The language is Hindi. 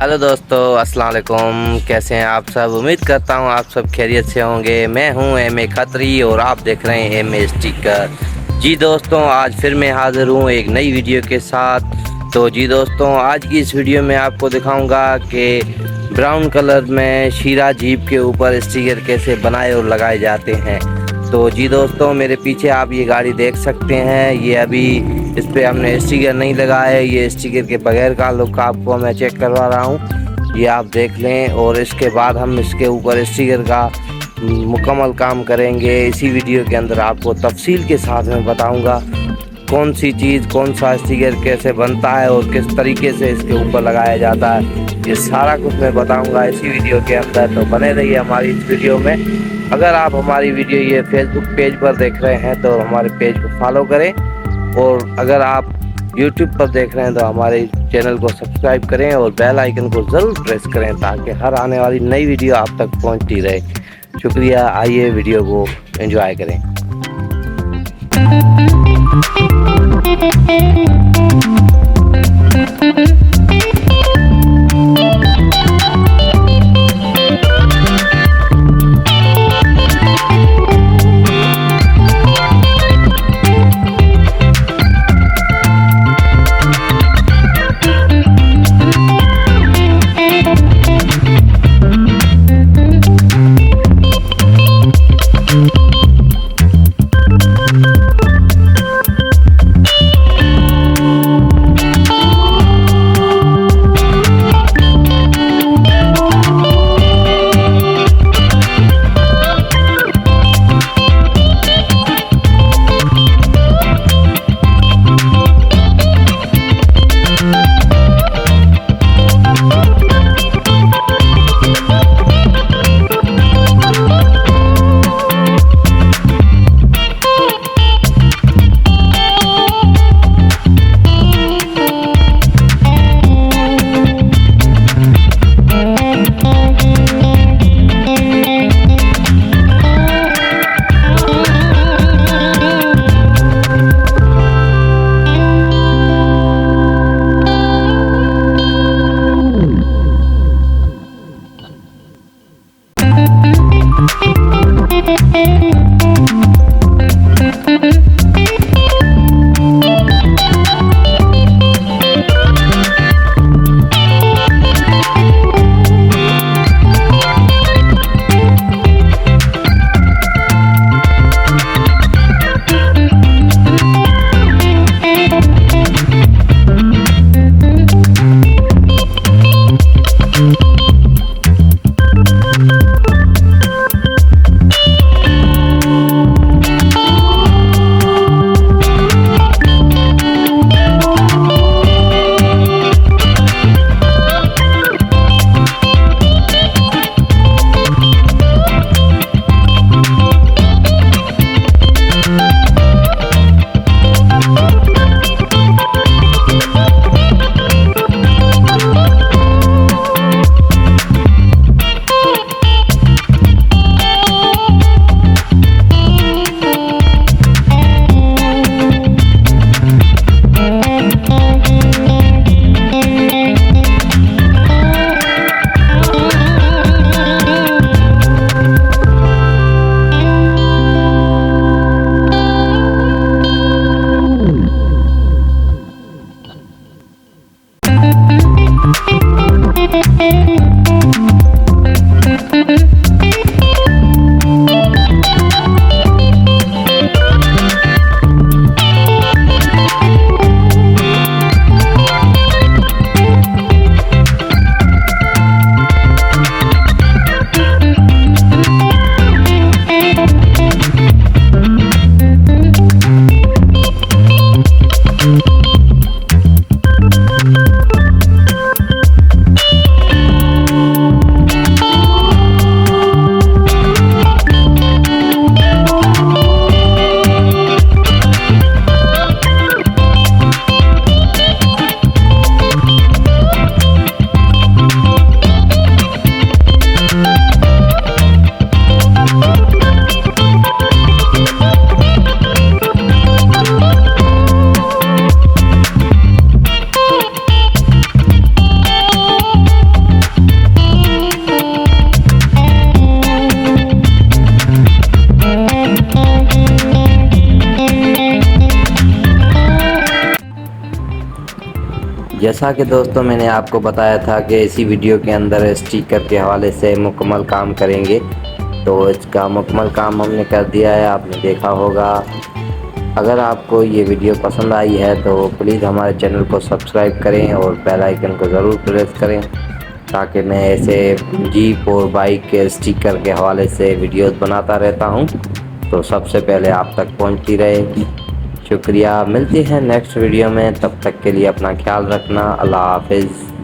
हेलो दोस्तों, अस्सलाम वालेकुम। कैसे हैं आप सब? उम्मीद करता हूं आप सब खैरियत से होंगे। मैं हूं एम खत्री और आप देख रहे हैं एम स्टिकर। जी दोस्तों, आज फिर मैं हाज़िर हूं एक नई वीडियो के साथ। तो जी दोस्तों, आज की इस वीडियो में आपको दिखाऊंगा कि ब्राउन कलर में शीरा जीप के ऊपर स्टिकर कैसे बनाए और लगाए जाते हैं। तो जी दोस्तों, मेरे पीछे आप ये गाड़ी देख सकते हैं। ये अभी इस पे हमने स्टिकर नहीं लगाया है। ये स्टिकर के बगैर का लुक आपको मैं चेक करवा रहा हूँ, ये आप देख लें। और इसके बाद हम इसके ऊपर स्टिकर का मुकम्मल काम करेंगे। इसी वीडियो के अंदर आपको तफसील के साथ में बताऊंगा कौन सी चीज़, कौन सा स्टिकर कैसे बनता है और किस तरीके से इसके ऊपर लगाया जाता है। ये सारा कुछ मैं बताऊंगा इसी वीडियो के अंदर। तो बने रहिए हमारी इस वीडियो में। अगर आप हमारी वीडियो ये फेसबुक पेज पर देख रहे हैं तो हमारे पेज को फॉलो करें, और अगर आप यूट्यूब पर देख रहे हैं तो हमारे चैनल को सब्सक्राइब करें और बेल आइकन को ज़रूर प्रेस करें ताकि हर आने वाली नई वीडियो आप तक पहुंचती रहे। शुक्रिया। आइए वीडियो को एंजॉय करें। जैसा कि दोस्तों मैंने आपको बताया था कि इसी वीडियो के अंदर स्टिकर के हवाले से मुकम्मल काम करेंगे, तो इसका मुकम्मल काम हमने कर दिया है, आपने देखा होगा। अगर आपको ये वीडियो पसंद आई है तो प्लीज़ हमारे चैनल को सब्सक्राइब करें और बेल आइकन को ज़रूर प्रेस करें, ताकि मैं ऐसे जीप और बाइक के स्टिकर के हवाले से वीडियोस बनाता रहता हूँ तो सबसे पहले आप तक पहुँचती रहे। शुक्रिया, मिलते हैं नेक्स्ट वीडियो में, तब तक के लिए अपना ख्याल रखना। अल्लाह हाफिज़।